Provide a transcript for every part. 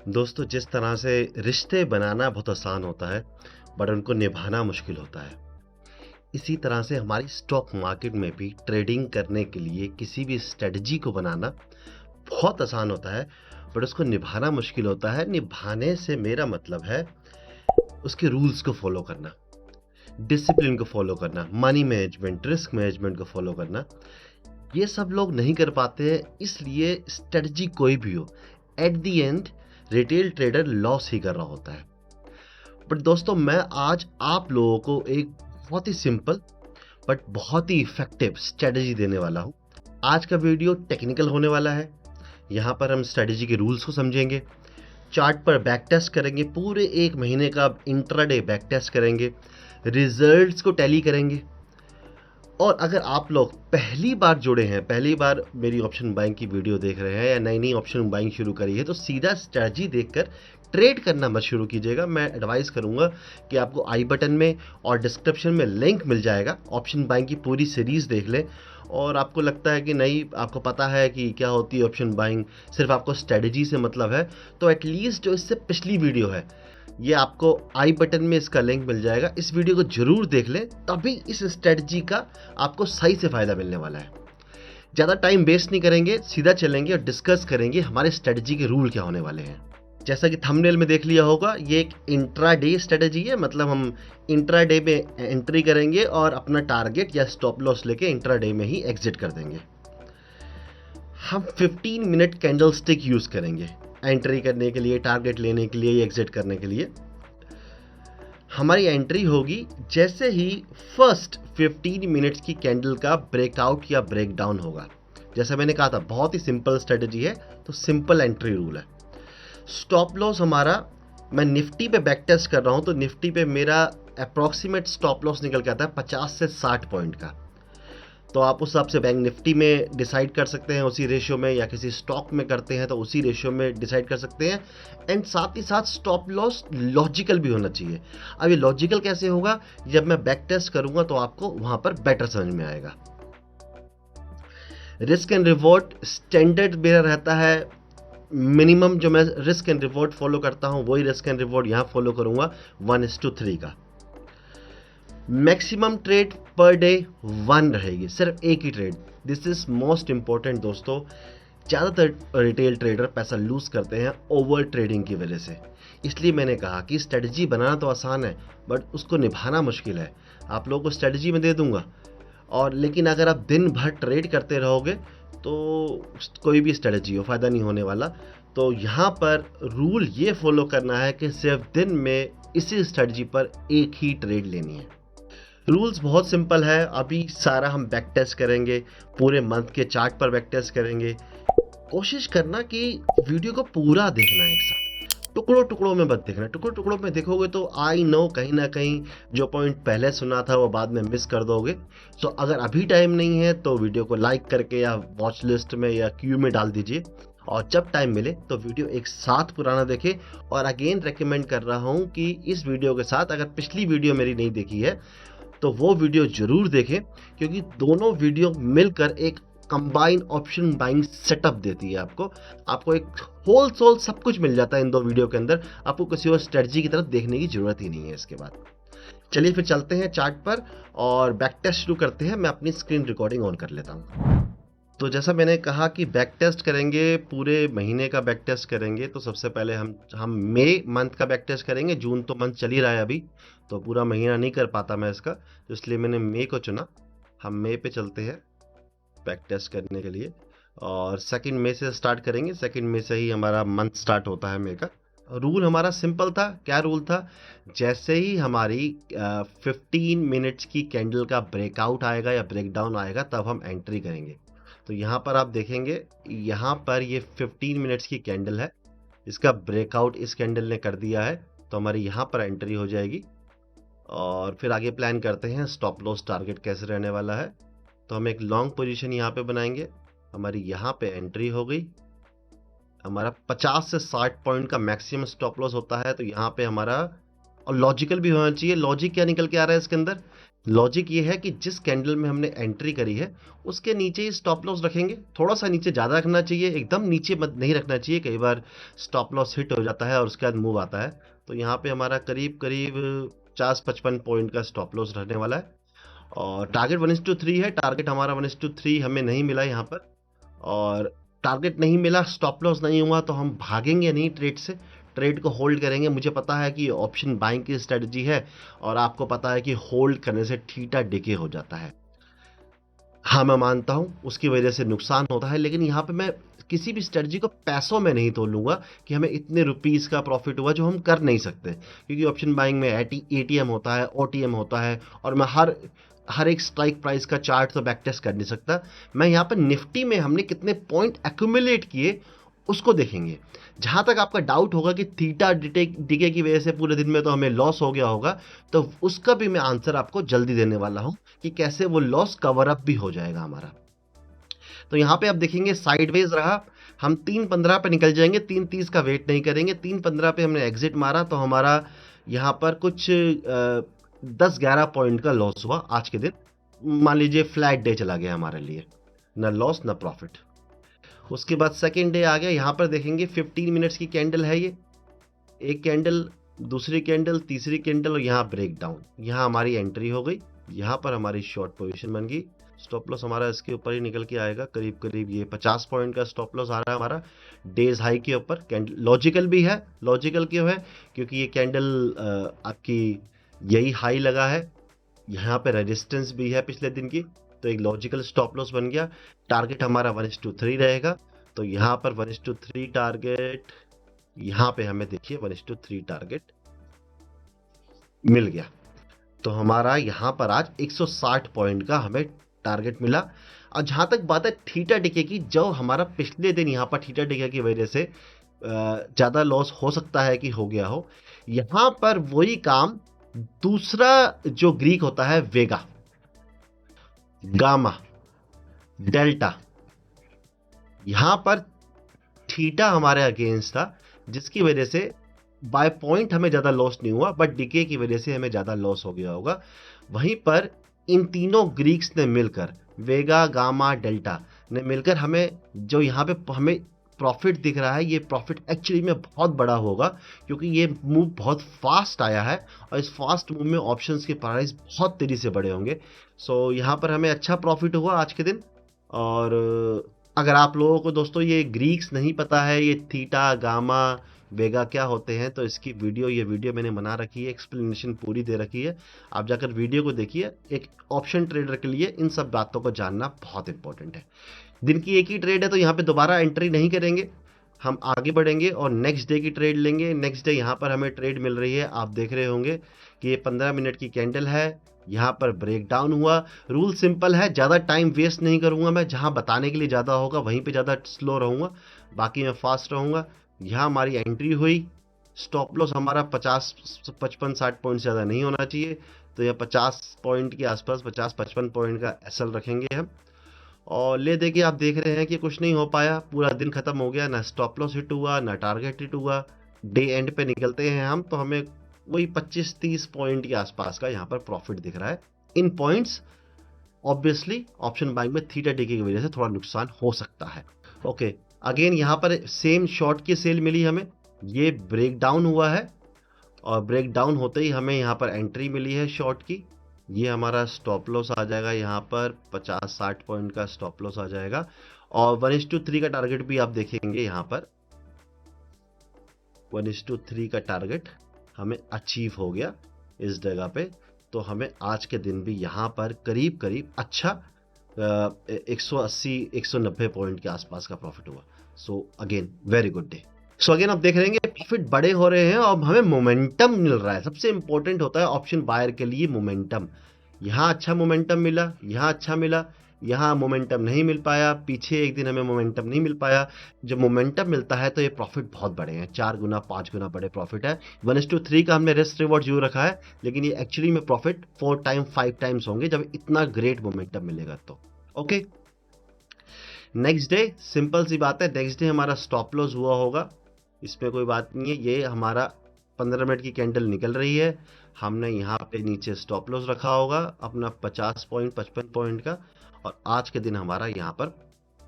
दोस्तों, जिस तरह से रिश्ते बनाना बहुत आसान होता है, बट उनको निभाना मुश्किल होता है। इसी तरह से हमारी स्टॉक मार्केट में भी ट्रेडिंग करने के लिए किसी भी स्ट्रेटजी को बनाना बहुत आसान होता है, बट उसको निभाना मुश्किल होता है। निभाने से मेरा मतलब है उसके रूल्स को फॉलो करना, डिसिप्लिन को फॉलो करना, मनी मैनेजमेंट, रिस्क मैनेजमेंट को फॉलो करना। ये सब लोग नहीं कर पाते हैं, इसलिए स्ट्रेटजी कोई भी हो, at the end retail trader loss ही कर रहा होता है। बट दोस्तों, मैं आज आप लोगों को एक बहुत ही सिंपल बट बहुत ही इफेक्टिव स्ट्रेटजी देने वाला हूँ। आज का वीडियो टेक्निकल होने वाला है। यहाँ पर हम स्ट्रेटजी के रूल्स को समझेंगे, चार्ट पर बैक टेस्ट करेंगे, पूरे एक महीने का इंट्राडे बैक टेस्ट करेंगे, रिजल्ट्स को टैली करेंगे। और अगर आप लोग पहली बार जुड़े हैं, पहली बार मेरी ऑप्शन बाइंग की वीडियो देख रहे हैं या नई नई ऑप्शन बाइंग शुरू करी है, तो सीधा स्ट्रेटजी देखकर ट्रेड करना मत शुरू कीजिएगा। मैं एडवाइस करूंगा कि आपको आई बटन में और डिस्क्रिप्शन में लिंक मिल जाएगा, ऑप्शन बाइंग की पूरी सीरीज देख लें। और आपको लगता है कि नहीं, आपको पता है कि क्या होती है ऑप्शन बाइंग, सिर्फ आपको स्ट्रेटजी से मतलब है, तो एटलीस्ट जो इससे पिछली वीडियो है, ये आपको आई बटन में इसका लिंक मिल जाएगा। इस वीडियो को जरूर देख लें, तभी इस स्ट्रेटजी का आपको सही से फायदा मिलने वाला है। ज़्यादा टाइम वेस्ट नहीं करेंगे, सीधा चलेंगे और डिस्कस करेंगे हमारे स्ट्रेटजी के रूल क्या होने वाले हैं। जैसा कि थंबनेल में देख लिया होगा, ये एक इंट्राडे स्ट्रेटजी है, मतलब हम इंट्राडे में एंट्री करेंगे और अपना टारगेट या स्टॉप लॉस लेके इंट्राडे में ही एग्जिट कर देंगे। हम 15 मिनट कैंडल स्टिक यूज करेंगे एंट्री करने के लिए, टारगेट लेने के लिए, एग्जिट करने के लिए। हमारी एंट्री होगी जैसे ही फर्स्ट 15 मिनट्स की कैंडल का ब्रेकआउट या ब्रेकडाउन होगा। जैसा मैंने कहा था, बहुत ही सिंपल स्ट्रेटजी है, तो सिंपल एंट्री रूल है। स्टॉप लॉस हमारा, मैं निफ्टी पे बैक टेस्ट कर रहा हूं, तो निफ्टी पे मेरा अप्रॉक्सीमेट स्टॉप लॉस निकल के आता है 50 से 60 पॉइंट का। तो आप उस हिसाब से बैंक निफ्टी में डिसाइड कर सकते हैं उसी रेशियो में, या किसी स्टॉक में करते हैं तो उसी रेशियो में डिसाइड कर सकते हैं। एंड साथ ही साथ स्टॉप लॉस लॉजिकल भी होना चाहिए। अब ये लॉजिकल कैसे होगा, जब मैं बैक टेस्ट करूंगा तो आपको वहां पर बेटर समझ में आएगा। रिस्क एंड रिवॉर्ड स्टैंडर्ड मेरा रहता है, मिनिमम जो मैं रिस्क एंड रिवॉर्ड फॉलो करता हूं वही रिस्क एंड रिवॉर्ड यहां फॉलो करूंगा, 1:3 का। मैक्सिमम ट्रेड पर डे 1 रहेगी, सिर्फ एक ही trade. This is most important दोस्तों। ज़्यादातर रिटेल ट्रेडर पैसा लूज करते हैं ओवर ट्रेडिंग की वजह से। इसलिए मैंने कहा कि स्ट्रेटजी बनाना तो आसान है, बट उसको निभाना मुश्किल है। आप लोगों को स्ट्रेटजी में दे दूंगा, और लेकिन अगर आप दिन भर ट्रेड करते रहोगे तो कोई भी स्ट्रेटजी हो, फ़ायदा नहीं होने वाला। तो यहाँ पर रूल ये फॉलो करना है कि सिर्फ दिन में इसी स्ट्रेटजी पर एक ही ट्रेड लेनी है। रूल्स बहुत सिंपल है। अभी सारा हम बैक टेस्ट करेंगे, पूरे मंथ के चार्ट पर बैक टेस्ट करेंगे। कोशिश करना कि वीडियो को पूरा देखना है एक साथ, टुकड़ों टुकड़ों में मत देखना। टुकड़ों टुकड़ों में देखोगे तो आई नो कहीं ना कहीं जो पॉइंट पहले सुना था वो बाद में मिस कर दोगे। तो अगर अभी टाइम नहीं है तो वीडियो को लाइक करके या वॉच लिस्ट में या क्यू में डाल दीजिए, और जब टाइम मिले तो वीडियो एक साथ पुराना देखें। और अगेन रेकमेंड कर रहा हूँ कि इस वीडियो के साथ अगर पिछली वीडियो मेरी नहीं देखी है तो वो वीडियो जरूर देखें, क्योंकि दोनों वीडियो मिलकर एक कंबाइन ऑप्शन बाइंग सेटअप देती है। आपको एक होल सोल सब कुछ मिल जाता है इन दो वीडियो के अंदर। आपको किसी और स्ट्रेटजी की तरफ देखने की जरूरत ही नहीं है इसके बाद। चलिए फिर चलते हैं चार्ट पर और बैक टेस्ट शुरू करते हैं। मैं अपनी स्क्रीन रिकॉर्डिंग ऑन कर लेता हूँ। तो जैसा मैंने कहा कि बैक टेस्ट करेंगे, पूरे महीने का बैक टेस्ट करेंगे, तो सबसे पहले हम मई मंथ का बैक टेस्ट करेंगे। जून तो मंथ चल ही रहा है अभी, तो पूरा महीना नहीं कर पाता मैं इसका, तो इसलिए मैंने मई को चुना। हम मई पे चलते हैं बैक टेस्ट करने के लिए, और सेकंड मई से स्टार्ट करेंगे। सेकंड मई से ही हमारा मंथ स्टार्ट होता है मई का। रूल हमारा सिंपल था। क्या रूल था, जैसे ही हमारी 15 मिनट्स की कैंडल का ब्रेकआउट आएगा या ब्रेकडाउन आएगा, तब हम एंट्री करेंगे। तो यहाँ पर आप देखेंगे, यहाँ पर ये 15 मिनट्स की कैंडल है, इसका ब्रेकआउट इस कैंडल ने कर दिया है, तो हमारी यहाँ पर एंट्री हो जाएगी। और फिर आगे प्लान करते हैं स्टॉप लॉस टारगेट कैसे रहने वाला है। तो हम एक लॉन्ग पोजीशन यहाँ पे बनाएंगे। हमारी यहाँ पे एंट्री हो गई। हमारा 50 से 60 पॉइंट का मैक्सिमम स्टॉप लॉस होता है, तो यहाँ पे हमारा, और लॉजिकल भी होना चाहिए। लॉजिक क्या निकल के आ रहा है इसके अंदर, लॉजिक ये है कि जिस कैंडल में हमने एंट्री करी है उसके नीचे ही स्टॉप लॉस रखेंगे। थोड़ा सा नीचे ज़्यादा रखना चाहिए, एकदम नीचे मत नहीं रखना चाहिए, कई बार स्टॉप लॉस हिट हो जाता है और उसके बाद मूव आता है। तो यहाँ पे हमारा करीब करीब 50-55 पॉइंट का स्टॉप लॉस रहने वाला है। और टारगेट 1:3 है, टारगेट हमारा 1:3 हमें नहीं मिला यहाँ पर। और टारगेट नहीं मिला, स्टॉप लॉस नहीं हुआ, तो हम भागेंगे नहीं ट्रेड से, ट्रेड को होल्ड करेंगे। मुझे पता है कि ऑप्शन बाइंग की स्ट्रेटजी है और आपको पता है कि होल्ड करने से थीटा डिके हो जाता है। हाँ, मैं मानता हूँ उसकी वजह से नुकसान होता है, लेकिन यहाँ पे मैं किसी भी स्ट्रेटजी को पैसों में नहीं तोलूंगा कि हमें इतने रुपीस का प्रॉफिट हुआ, जो हम कर नहीं सकते, क्योंकि ऑप्शन बाइंग में एटीएम होता है, ओटीएम होता है, और मैं हर हर एक स्ट्राइक प्राइस का चार्ट तो बैक टेस्ट कर नहीं सकता। मैं यहाँ पर निफ्टी में हमने कितने पॉइंट एक्यूमुलेट किए उसको देखेंगे। जहाँ तक आपका डाउट होगा कि थीटा डिके की वजह से पूरे दिन में तो हमें लॉस हो गया होगा, तो उसका भी मैं आंसर आपको जल्दी देने वाला हूँ कि कैसे वो लॉस कवर अप भी हो जाएगा हमारा। तो यहाँ पे आप देखेंगे साइडवेज रहा, हम 3:15 पे निकल जाएंगे, 3:30 का वेट नहीं करेंगे। 3:15 पे हमने एग्जिट मारा तो हमारा यहाँ पर कुछ 10-11 पॉइंट का लॉस हुआ आज के दिन। मान लीजिए फ्लैट डे चला गया हमारे लिए, ना लॉस ना प्रॉफिट। उसके बाद सेकेंड डे आ गया, यहाँ पर देखेंगे 15 मिनट्स की कैंडल है ये, एक कैंडल, दूसरी कैंडल, तीसरी कैंडल, और यहाँ ब्रेक डाउन। यहाँ हमारी एंट्री हो गई, यहाँ पर हमारी शॉर्ट पोजीशन बन गई। स्टॉप लॉस हमारा इसके ऊपर ही निकल के आएगा, करीब करीब ये 50 पॉइंट का स्टॉप लॉस आ रहा है हमारा डेज हाई के ऊपर। कैंडल लॉजिकल भी है, लॉजिकल क्यों है, क्योंकि ये कैंडल आपकी यही हाई लगा है, यहाँ पे रेजिस्टेंस भी है पिछले दिन की, तो एक लॉजिकल स्टॉप लॉस बन गया। टारगेट हमारा 1:3 रहेगा, तो यहाँ पर 1:3 टारगेट, यहाँ पे हमें देखिए 1:3 टारगेट मिल गया। तो हमारा यहाँ पर आज 160 पॉइंट का हमें टारगेट मिला। और जहाँ तक बात है थीटा डिके की, जो हमारा पिछले दिन यहाँ पर थीटा डिके की वजह से ज़्यादा लॉस हो सकता है कि हो गया हो, यहाँ पर वही काम दूसरा जो ग्रीक होता है, वेगा, गामा, डेल्टा, यहाँ पर थीटा हमारे अगेंस्ट था, जिसकी वजह से बाय पॉइंट हमें ज़्यादा लॉस नहीं हुआ, बट डिके की वजह से हमें ज़्यादा लॉस हो गया होगा। वहीं पर इन तीनों ग्रीक्स ने मिलकर, वेगा, गामा, डेल्टा ने मिलकर, हमें जो यहाँ पे हमें प्रॉफिट दिख रहा है, ये प्रॉफिट एक्चुअली में बहुत बड़ा होगा, क्योंकि ये मूव बहुत फास्ट आया है और इस फास्ट मूव में ऑप्शंस के प्राइस बहुत तेज़ी से बढ़े होंगे। सो यहाँ पर हमें अच्छा प्रॉफिट हुआ आज के दिन। और अगर आप लोगों को दोस्तों ये ग्रीक्स नहीं पता है, ये थीटा, गामा, वेगा क्या होते हैं, तो इसकी ये वीडियो मैंने बना रखी है, एक्सप्लेनेशन पूरी दे रखी है, आप जाकर वीडियो को देखिए। एक ऑप्शन ट्रेडर के लिए इन सब बातों को जानना बहुत इंपॉर्टेंट है। दिन की एक ही ट्रेड है, तो यहाँ पे दोबारा एंट्री नहीं करेंगे, हम आगे बढ़ेंगे और नेक्स्ट डे की ट्रेड लेंगे। नेक्स्ट डे यहाँ पर हमें ट्रेड मिल रही है, आप देख रहे होंगे कि ये 15 मिनट की कैंडल है, यहाँ पर ब्रेक डाउन हुआ। रूल सिंपल है, ज़्यादा टाइम वेस्ट नहीं करूँगा मैं, जहाँ बताने के लिए ज़्यादा होगा वहीं पे ज़्यादा स्लो रहूँगा, बाकी मैं फास्ट रहूँगा। यहाँ हमारी एंट्री हुई, स्टॉप लॉस हमारा 50, 55, 60 पॉइंट से ज़्यादा नहीं होना चाहिए, तो यह 50 पॉइंट के आसपास, 50-55 पॉइंट का एसएल रखेंगे हम। और ले देके आप देख रहे हैं कि कुछ नहीं हो पाया, पूरा दिन खत्म हो गया, ना स्टॉप लॉस हिट हुआ, ना टारगेट हिट हुआ। डे एंड पे निकलते हैं हम, तो हमें वही 25-30 पॉइंट के आसपास का यहाँ पर प्रॉफिट दिख रहा है। इन पॉइंट्स ऑब्वियसली ऑप्शन बाइंग में थीटा डिके की वजह से थोड़ा नुकसान हो सकता है। ओके, अगेन यहाँ पर सेम शॉर्ट की सेल मिली हमें, ये ब्रेक डाउन हुआ है और ब्रेक डाउन होते ही हमें यहाँ पर एंट्री मिली है शॉर्ट की। ये हमारा स्टॉप लॉस आ जाएगा, यहाँ पर 50-60 पॉइंट का स्टॉप लॉस आ जाएगा। और 1:3 का टारगेट भी आप देखेंगे, यहाँ पर 1:3 का टारगेट हमें अचीव हो गया इस जगह पे। तो हमें आज के दिन भी यहाँ पर करीब करीब अच्छा 180-190 पॉइंट के आसपास का प्रॉफिट हुआ। So again very good day. So again आप देख रहे हैं प्रॉफिट बड़े हो रहे हैं और हमें मोमेंटम मिल रहा है। सबसे इंपॉर्टेंट होता है ऑप्शन बायर के लिए मोमेंटम। यहाँ अच्छा मोमेंटम मिला, यहाँ अच्छा मिला, यहाँ मोमेंटम नहीं मिल पाया, पीछे एक दिन हमें मोमेंटम नहीं मिल पाया। जब मोमेंटम मिलता है तो ये प्रॉफिट बहुत बड़े हैं, 4 गुना 5 गुना बड़े प्रॉफिट है। 1:3 का हमने रिस्क रिवॉर्ड जरूर रखा है, लेकिन ये एक्चुअली में प्रॉफिट 4 टाइम 5 टाइम्स होंगे जब इतना ग्रेट मोमेंटम मिलेगा तो। ओके, नेक्स्ट डे सिंपल सी बात है, नेक्स्ट डे हमारा स्टॉप लॉस हुआ होगा, इसमें कोई बात नहीं है। ये हमारा 15 मिनट की कैंडल निकल रही है, हमने यहाँ पे नीचे स्टॉप लॉस रखा होगा अपना 50 पॉइंट 55 पॉइंट का, और आज के दिन हमारा यहाँ पर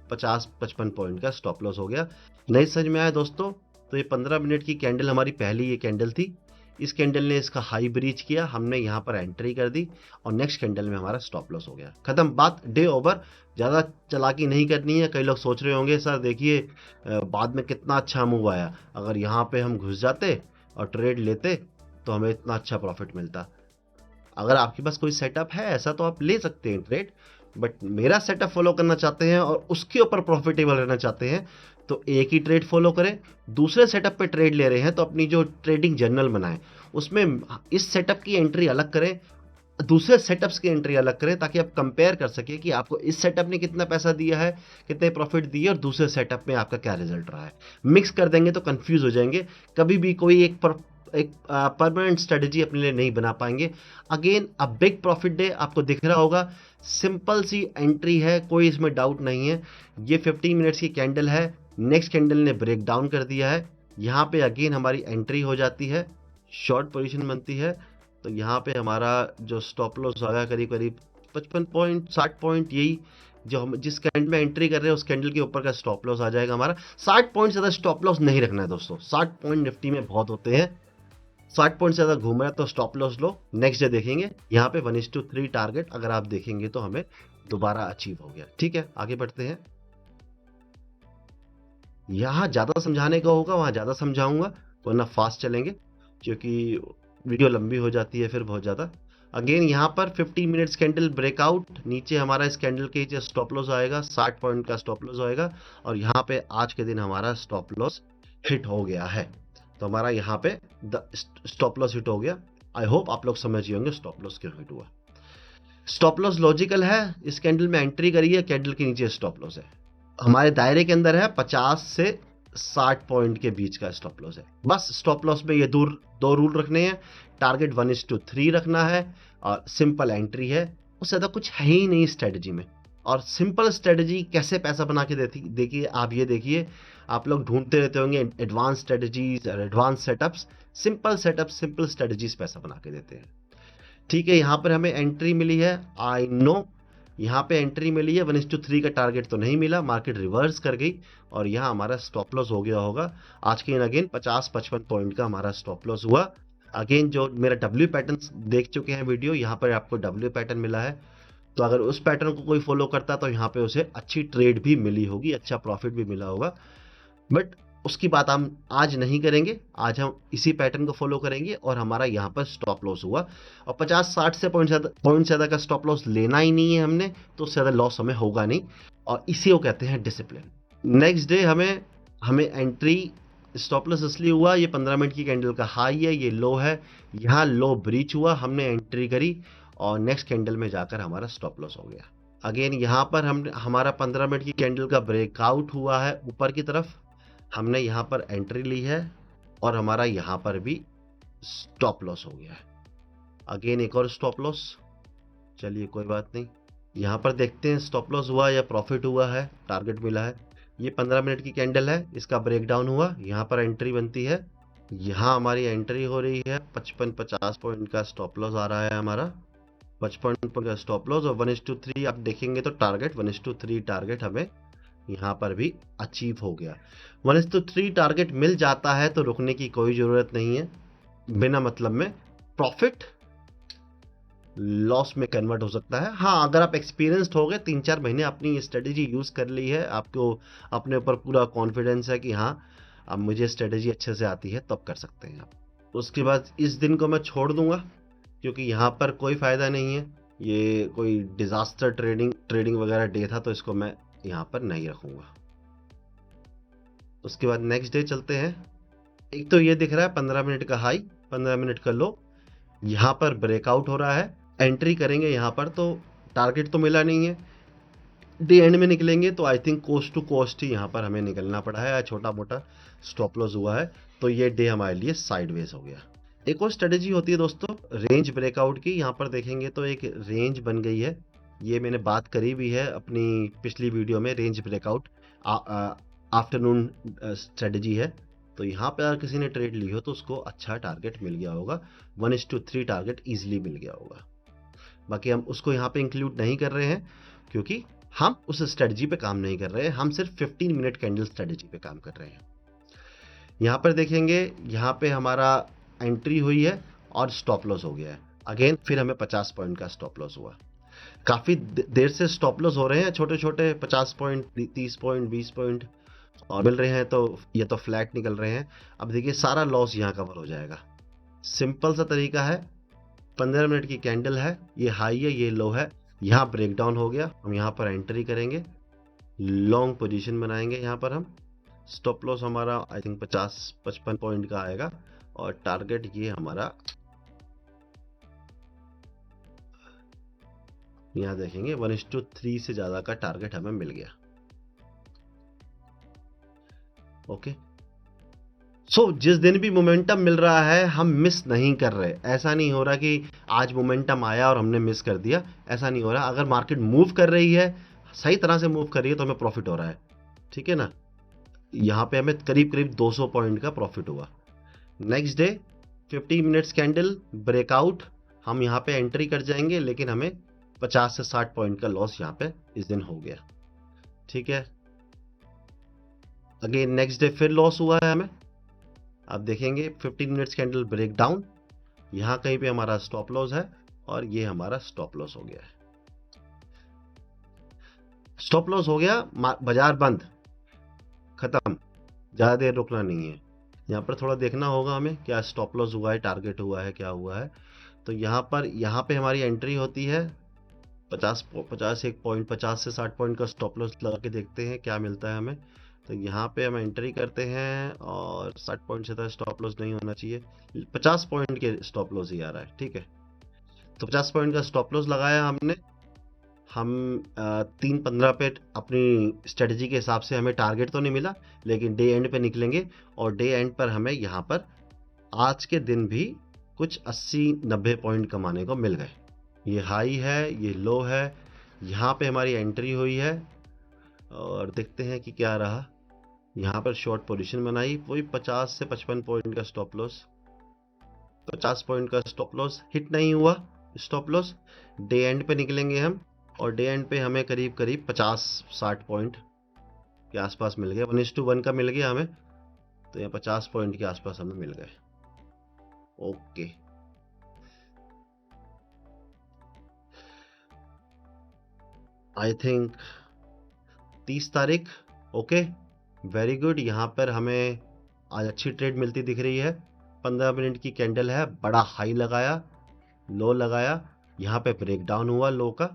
50-55 पॉइंट का स्टॉप लॉस हो गया। नहीं समझ में आया दोस्तों? तो ये 15 मिनट की कैंडल हमारी पहली ये कैंडल थी। इस कैंडल ने इसका हाई ब्रीच किया, हमने यहाँ पर एंट्री कर दी और नेक्स्ट कैंडल में हमारा स्टॉप लॉस हो गया। खत्म बात, डे ओवर। ज़्यादा चालाकी नहीं करनी है। कई लोग सोच रहे होंगे सर देखिए बाद में कितना अच्छा मूव आया, अगर यहाँ पे हम घुस जाते और ट्रेड लेते तो हमें इतना अच्छा प्रॉफिट मिलता। अगर आपके पास कोई सेटअप है ऐसा तो आप ले सकते हैं ट्रेड, बट मेरा सेटअप फॉलो करना चाहते हैं और उसके ऊपर प्रॉफिटेबल रहना चाहते हैं तो एक ही ट्रेड फॉलो करें। दूसरे सेटअप पे ट्रेड ले रहे हैं तो अपनी जो ट्रेडिंग जर्नल बनाएं, उसमें इस सेटअप की एंट्री अलग करें, दूसरे सेटअप्स की एंट्री अलग करें, ताकि आप कंपेयर कर सकें कि आपको इस सेटअप ने कितना पैसा दिया है, कितने प्रॉफिट दिए और दूसरे सेटअप में आपका क्या रिजल्ट रहा है। मिक्स कर देंगे तो कंफ्यूज हो जाएंगे, कभी भी कोई एक परमानेंट स्ट्रेटजी अपने लिए नहीं बना पाएंगे। Again a big profit day आपको दिख रहा होगा, सिंपल सी एंट्री है, कोई इसमें डाउट नहीं है। ये 15 मिनट्स की कैंडल है, नेक्स्ट कैंडल ने ब्रेक डाउन कर दिया है, यहाँ पे अगेन हमारी एंट्री हो जाती है, शॉर्ट पोजीशन बनती है। तो यहाँ पे हमारा जो स्टॉप लॉस आ गया करीब करीब 55 पॉइंट 60 पॉइंट, यही जो हम जिस कैंडल में एंट्री कर रहे हैं उस कैंडल के ऊपर का स्टॉप लॉस आ जाएगा हमारा। 60 पॉइंट से ज़्यादा स्टॉप लॉस नहीं रखना है दोस्तों, 60 पॉइंट निफ्टी में बहुत होते हैं। 60 पॉइंट से ज़्यादा घूम रहा है तो स्टॉप लॉस लो। नेक्स्ट डे देखेंगे यहाँ पे 1:3 टारगेट अगर आप देखेंगे तो हमें दोबारा अचीव हो गया। ठीक है, आगे बढ़ते हैं। यहाँ ज़्यादा समझाने का होगा वहाँ ज़्यादा समझाऊंगा, वरना फास्ट चलेंगे क्योंकि वीडियो लंबी हो जाती है फिर बहुत ज़्यादा। अगेन यहाँ पर 50 मिनट्स कैंडल ब्रेकआउट, नीचे हमारा इस कैंडल के नीचे स्टॉप लॉस आएगा, 60 पॉइंट का स्टॉप लॉस आएगा और यहाँ पे आज के दिन हमारा स्टॉप लॉस हिट हो गया है। तो हमारा यहाँ पे स्टॉप लॉस हिट हो गया। आई होप आप लोग समझ गए होंगे स्टॉप लॉस क्यों हिट हुआ। स्टॉप लॉस लॉजिकल है, इस कैंडल में एंट्री करी है, कैंडल के नीचे स्टॉप लॉस है, हमारे दायरे के अंदर है, 50 से 60 पॉइंट के बीच का स्टॉप लॉस है। बस स्टॉप लॉस में ये दो रूल रखने हैं, टारगेट 1:3 रखना है और सिंपल एंट्री है, उससे ज़्यादा कुछ है ही नहीं स्ट्रेटजी में। और सिंपल स्ट्रेटजी कैसे पैसा बना के देती, देखिए आप ये देखिए, आप लोग ढूंढते रहते होंगे एडवांस स्ट्रेटजीज और advance setups, simple setup simple strategies पैसा बना के देते हैं। ठीक है, यहाँ पर हमें एंट्री मिली है, आई नो यहाँ पे एंट्री मिली है, 1:3 का टारगेट तो नहीं मिला, मार्केट रिवर्स कर गई और यहाँ हमारा स्टॉप लॉस हो गया होगा आज के दिन। अगेन 50-55 पॉइंट का हमारा स्टॉप लॉस हुआ। अगेन जो मेरा डब्ल्यू पैटर्न देख चुके हैं वीडियो, यहाँ पर आपको डब्ल्यू पैटर्न मिला है, तो अगर उस पैटर्न को कोई फॉलो करता तो यहाँ पे उसे अच्छी ट्रेड भी मिली होगी, अच्छा प्रॉफिट भी मिला होगा। बट उसकी बात हम आज नहीं करेंगे, आज हम इसी पैटर्न को फॉलो करेंगे और हमारा यहाँ पर स्टॉप लॉस हुआ और 50-60 से पॉइंट ज़्यादा का स्टॉप लॉस लेना ही नहीं है हमने, तो उससे ज़्यादा लॉस हमें होगा नहीं और इसी को कहते हैं डिसिप्लिन। नेक्स्ट डे हमें एंट्री स्टॉप लॉस इसलिए हुआ, ये 15 मिनट की कैंडल का हाई है, ये लो है, यहाँ लो ब्रीच हुआ, हमने एंट्री करी और नेक्स्ट कैंडल में जाकर हमारा स्टॉप लॉस हो गया। अगेन यहाँ पर हमारा 15 मिनट की कैंडल का ब्रेकआउट हुआ है ऊपर की तरफ, हमने यहाँ पर एंट्री ली है और हमारा यहाँ पर भी स्टॉप लॉस हो गया है। अगेन एक और स्टॉप लॉस, चलिए कोई बात नहीं, यहाँ पर देखते हैं स्टॉप लॉस हुआ या प्रॉफिट हुआ है, टारगेट मिला है। ये 15 मिनट की कैंडल है, इसका ब्रेकडाउन हुआ, यहाँ पर एंट्री बनती है, यहाँ हमारी एंट्री हो रही है, 55-50 पॉइंट का स्टॉप लॉस आ रहा है हमारा, 55 पॉइंट का स्टॉप लॉस और 1:3 आप देखेंगे तो टारगेट 1:3 टारगेट हमें यहाँ पर भी अचीव हो गया। 1:3 टारगेट मिल जाता है तो रुकने की कोई ज़रूरत नहीं है, बिना मतलब में प्रॉफिट लॉस में कन्वर्ट हो सकता है। हाँ, अगर आप एक्सपीरियंस्ड हो गए, 3-4 महीने अपनी स्ट्रेटजी यूज़ कर ली है, आपको अपने ऊपर पूरा कॉन्फिडेंस है कि हाँ अब मुझे स्ट्रेटजी अच्छे से आती है, तब कर सकते हैं आप। उसके बाद इस दिन को मैं छोड़ दूंगा क्योंकि यहाँ पर कोई फ़ायदा नहीं है, ये कोई डिज़ास्टर ट्रेडिंग वगैरह डे था तो इसको मैं यहाँ पर नहीं रखूँगा। उसके बाद नेक्स्ट डे चलते हैं। एक तो ये दिख रहा है 15 मिनट का हाई, 15 मिनट का लो, यहाँ पर ब्रेकआउट हो रहा है, एंट्री करेंगे यहाँ पर तो टारगेट तो मिला नहीं है, डे एंड में निकलेंगे तो I think coast to coast ही यहाँ पर हमें निकलना पड़ा है, छोटा मोटा स्टॉप लॉस हुआ है, तो ये डे हमारे लिए साइडवेज हो गया। एक और स्ट्रेटजी होती है दोस्तों रेंज ब्रेकआउट की, यहाँ पर देखेंगे तो एक रेंज बन गई है, ये मैंने बात करी भी है अपनी पिछली वीडियो में, रेंज ब्रेकआउट आफ्टरनून स्ट्रेटजी है। तो यहाँ पे अगर किसी ने ट्रेड ली हो तो उसको अच्छा टारगेट मिल गया होगा, 1:3 टारगेट ईजिली मिल गया होगा। बाकी हम उसको यहाँ पे इंक्लूड नहीं कर रहे हैं क्योंकि हम उस स्ट्रेटजी पे काम नहीं कर रहे हैं, हम सिर्फ 15 मिनट कैंडल स्ट्रेटजी पे काम कर रहे हैं। यहाँ पर देखेंगे, यहाँ पे हमारा एंट्री हुई है और स्टॉप लॉस हो गया है। अगेन फिर हमें 50 पॉइंट का स्टॉप लॉस हुआ। काफ़ी देर से स्टॉप लॉस हो रहे हैं, छोटे छोटे 50 पॉइंट, 30 पॉइंट, 20 पॉइंट और मिल रहे हैं, तो ये तो फ्लैट निकल रहे हैं। अब देखिए सारा लॉस यहाँ कवर हो जाएगा। सिंपल सा तरीका है, 15 मिनट की कैंडल है, ये हाई है, ये लो है, यहाँ ब्रेकडाउन हो गया, हम यहाँ पर एंट्री करेंगे, लॉन्ग पोजीशन बनाएंगे। यहाँ पर हम स्टॉप लॉस हमारा आई थिंक 50-55 पॉइंट का आएगा और टारगेट ये हमारा यहाँ देखेंगे 1:3 से ज़्यादा का टारगेट हमें मिल गया। ओके, सो जिस दिन भी मोमेंटम मिल रहा है हम मिस नहीं कर रहे। ऐसा नहीं हो रहा कि आज मोमेंटम आया और हमने मिस कर दिया, ऐसा नहीं हो रहा। अगर मार्केट मूव कर रही है, सही तरह से मूव कर रही है, तो हमें प्रॉफिट हो रहा है, ठीक है ना। यहाँ पे हमें करीब करीब 200 पॉइंट का प्रॉफिट हुआ। Next day 15 minutes candle breakout, हम यहाँ पे एंट्री कर जाएंगे, लेकिन हमें 50 से 60 पॉइंट का लॉस यहाँ पे इस दिन हो गया, ठीक है। अगेन नेक्स्ट डे फिर लॉस हुआ है हमें। अब देखेंगे 15 मिनट्स कैंडल ब्रेकडाउन, यहाँ कहीं पे हमारा स्टॉप लॉस है और ये हमारा स्टॉप लॉस हो गया है। स्टॉप लॉस हो गया, बाजार बंद, खत्म, ज़्यादा देर रुकना नहीं है। यहाँ पर थोड़ा देखना होगा हमें, क्या स्टॉप लॉस हुआ है, टारगेट हुआ है, क्या हुआ है। तो यहाँ पे हमारी एंट्री होती है 51 पॉइंट, 50 से 60 पॉइंट का स्टॉप लॉस लगा के देखते हैं क्या मिलता है हमें। तो यहाँ पे हम एंट्री करते हैं और 60 पॉइंट से ज़्यादा स्टॉप लॉस नहीं होना चाहिए, 50 पॉइंट के स्टॉप लॉस ही आ रहा है, ठीक है। तो 50 पॉइंट का स्टॉप लॉस लगाया हमने। हम 3:15 पे अपनी स्ट्रेटजी के हिसाब से हमें टारगेट तो नहीं मिला, लेकिन डे एंड पे निकलेंगे और डे एंड पर हमें यहाँ पर आज के दिन भी कुछ 80-90 पॉइंट कमाने को मिल गए। ये हाई है, ये लो है, यहाँ पे हमारी एंट्री हुई है और देखते हैं कि क्या रहा। यहाँ पर शॉर्ट पोजीशन बनाई, वही 50 से 55 पॉइंट का स्टॉप लॉस, 50 पॉइंट का स्टॉप लॉस हिट नहीं हुआ स्टॉप लॉस। डे एंड पे निकलेंगे हम और डे एंड पे हमें करीब करीब 50-60 पॉइंट के आसपास मिल गया, 1:1 का मिल गया हमें। तो यहाँ 50 पॉइंट के आसपास हमें मिल गए। ओके, आई थिंक 30 तारीख। Okay, very good. यहाँ पर हमें आज अच्छी ट्रेड मिलती दिख रही है। 15 मिनट की कैंडल है, बड़ा हाई लगाया, लो लगाया, यहाँ पे ब्रेकडाउन हुआ लो का,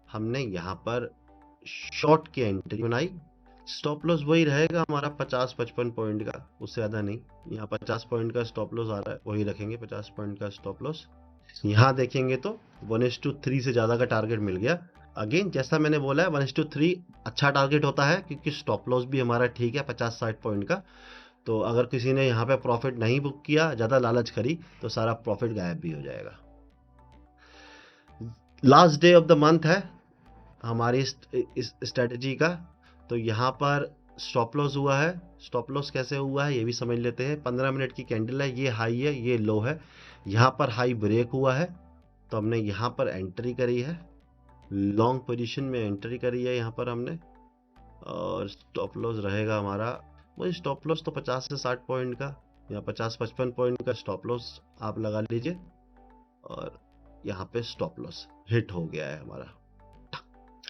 हमने यहाँ पर शॉर्ट की एंट्री बनाई। स्टॉप लॉस वही रहेगा हमारा 50-55 पॉइंट का, उससे ज़्यादा नहीं। यहाँ 50 पॉइंट का स्टॉप लॉस आ रहा है, वही रखेंगे 50 पॉइंट का स्टॉप लॉस। यहाँ देखेंगे तो 1:3 से ज़्यादा का टारगेट मिल गया। अगेन जैसा मैंने बोला है 1:3 अच्छा टारगेट होता है, क्योंकि स्टॉप लॉस भी हमारा ठीक है 50-60 पॉइंट का। तो अगर किसी ने यहाँ पे प्रॉफिट नहीं बुक किया, ज़्यादा लालच करी, तो सारा प्रॉफिट गायब भी हो जाएगा। Last day of the month है हमारी इस स्ट्रेटजी का। तो यहाँ पर स्टॉप लॉस हुआ है। स्टॉप लॉस कैसे हुआ है ये भी समझ लेते हैं। 15 मिनट की कैंडल है, ये हाई है, ये लो है, यहाँ पर हाई ब्रेक हुआ है, तो हमने यहाँ पर एंट्री करी है, लॉन्ग पोजीशन में एंट्री करी है यहाँ पर हमने। और स्टॉप लॉस रहेगा हमारा, वही स्टॉप लॉस तो 50 से 60 पॉइंट का या 50-55 पॉइंट का स्टॉप लॉस आप लगा लीजिए। और यहाँ पे स्टॉप लॉस हिट हो गया है हमारा।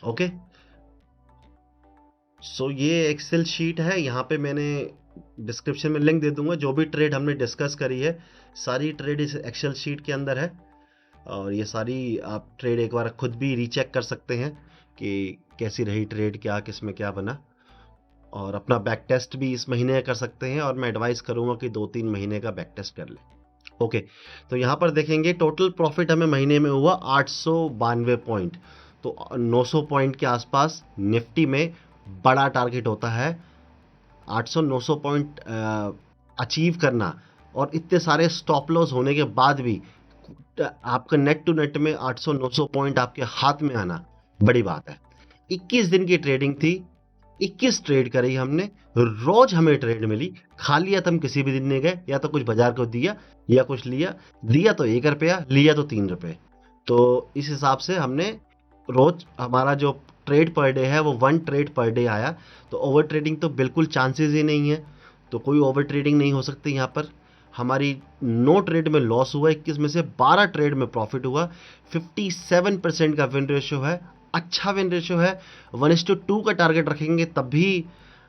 ओके, सो ये एक्सेल शीट है, यहाँ पे मैंने डिस्क्रिप्शन में लिंक दे दूंगा। जो भी ट्रेड हमने डिस्कस करी है, सारी ट्रेड इस एक्सेल शीट के अंदर है। और ये सारी आप ट्रेड एक बार खुद भी रीचेक कर सकते हैं कि कैसी रही ट्रेड, क्या किस में क्या बना। और अपना बैक टेस्ट भी इस महीने कर सकते हैं, और मैं एडवाइस करूंगा कि 2-3 महीने का बैक टेस्ट कर लें। ओके, तो यहाँ पर देखेंगे टोटल प्रॉफिट हमें महीने में हुआ 892 पॉइंट। तो 900 पॉइंट के आसपास निफ्टी में बड़ा टारगेट होता है 800-900 पॉइंट अचीव करना। और इतने सारे स्टॉप लॉस होने के बाद भी आपका नेट टू नेट में 800-900 पॉइंट आपके हाथ में आना बड़ी बात है। 21 दिन की ट्रेडिंग थी, 21 ट्रेड करी हमने, रोज हमें ट्रेड मिली। खा लिया तो हम किसी भी दिन नहीं गए, या तो कुछ बाजार को दिया या कुछ लिया, दिया तो 1 रुपया, लिया तो 3 रुपये। तो इस हिसाब से हमने रोज हमारा जो ट्रेड पर डे है वो 1 ट्रेड पर डे आया। तो ओवर ट्रेडिंग तो बिल्कुल चांसेस ही नहीं है, तो कोई ओवर ट्रेडिंग नहीं हो सकती यहाँ पर। हमारी 9 ट्रेड में लॉस हुआ, 21 में से 12 ट्रेड में प्रॉफिट हुआ। 57% का विन रेशियो है, अच्छा विन रेशियो है। 1:2 का टारगेट रखेंगे तब भी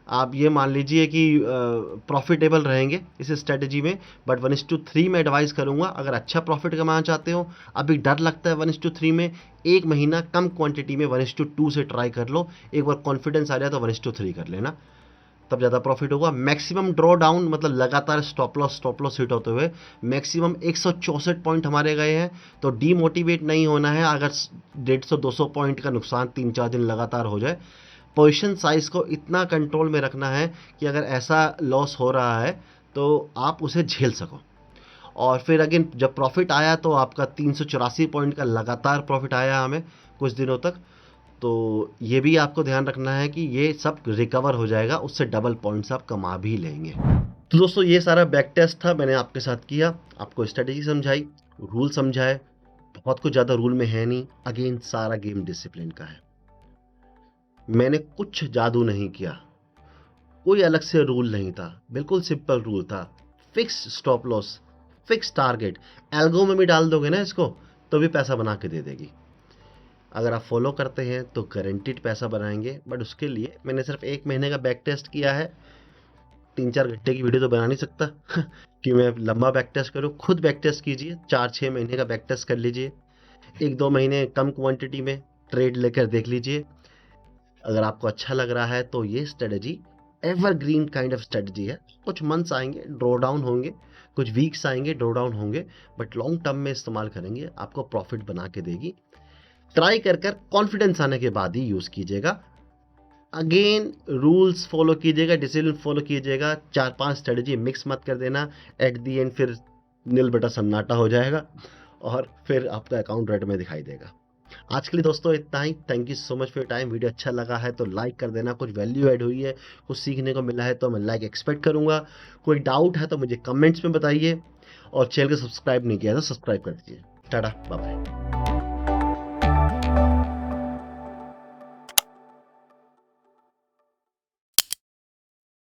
आप ये मान लीजिए कि प्रॉफिटेबल रहेंगे इस स्ट्रेटजी में। बट 1:3 में एडवाइस करूंगा, अगर अच्छा प्रॉफिट कमाना चाहते हो। अभी डर लगता है 1:3 में, 1 महीना कम क्वांटिटी में 1:2 से ट्राई कर लो। एक बार कॉन्फिडेंस आ जाए तो 1:3 कर लेना, तब ज़्यादा प्रॉफिट होगा। मैक्सिमम ड्रॉ डाउन मतलब लगातार स्टॉप लॉस हिट होते हुए मैक्सिमम 164 पॉइंट हमारे गए हैं। तो डीमोटिवेट नहीं होना है अगर 150-200 पॉइंट का नुकसान 3-4 दिन लगातार हो जाए। पोजीशन साइज को इतना कंट्रोल में रखना है कि अगर ऐसा लॉस हो रहा है तो आप उसे झेल सको। और फिर अगेन जब प्रॉफिट आया तो आपका 384 पॉइंट का लगातार प्रॉफिट आया हमें कुछ दिनों तक। तो ये भी आपको ध्यान रखना है कि ये सब रिकवर हो जाएगा, उससे डबल पॉइंट्स आप कमा भी लेंगे। तो दोस्तों ये सारा बैक टेस्ट था, मैंने आपके साथ किया, आपको स्ट्रेटेजी समझाई, रूल समझाए। बहुत कुछ ज़्यादा रूल में है नहीं, अगेन सारा गेम डिसिप्लिन का है। मैंने कुछ जादू नहीं किया, कोई अलग से रूल नहीं था, बिल्कुल सिंपल रूल था। Fix stop loss, fix target, algo में भी डाल दोगे ना इसको तो भी पैसा बना के दे देगी। अगर आप फॉलो करते हैं तो गारंटीड पैसा बनाएंगे। बट उसके लिए मैंने सिर्फ 1 महीने का बैक टेस्ट किया है, 3-4 घंटे की वीडियो तो बना नहीं सकता कि मैं लंबा बैक टेस्ट करूँ। खुद बैक टेस्ट कीजिए, 4-6 महीने का बैक टेस्ट कर लीजिए, 1-2 महीने कम क्वांटिटी में ट्रेड लेकर देख लीजिए। अगर आपको अच्छा लग रहा है तो ये strategy evergreen kind of strategy है। कुछ मंथ्स आएंगे ड्रॉ डाउन होंगे, कुछ वीक्स आएंगे ड्रॉ डाउन होंगे, बट लॉन्ग टर्म में इस्तेमाल करेंगे, आपको प्रॉफिट बना के देगी। ट्राई कर कर कॉन्फिडेंस आने के बाद ही यूज़ कीजिएगा। अगेन रूल्स फॉलो कीजिएगा, डिसिप्लिन फॉलो कीजिएगा, 4-5 स्ट्रेटजी मिक्स मत कर देना। एट दी एंड फिर नील बटा सन्नाटा हो जाएगा और फिर आपका अकाउंट रेड में दिखाई देगा। आज के लिए दोस्तों इतना ही। Thank you so much for your time. Video अच्छा लगा है तो लाइक कर देना, कुछ वैल्यू ऐड हुई है, कुछ सीखने को मिला है तो मैं लाइक एक्सपेक्ट करूँगा। कोई डाउट है तो मुझे कमेंट्स में बताइए, और चैनल को सब्सक्राइब नहीं किया तो सब्सक्राइब कर दीजिए। Ta-ta, bye bye.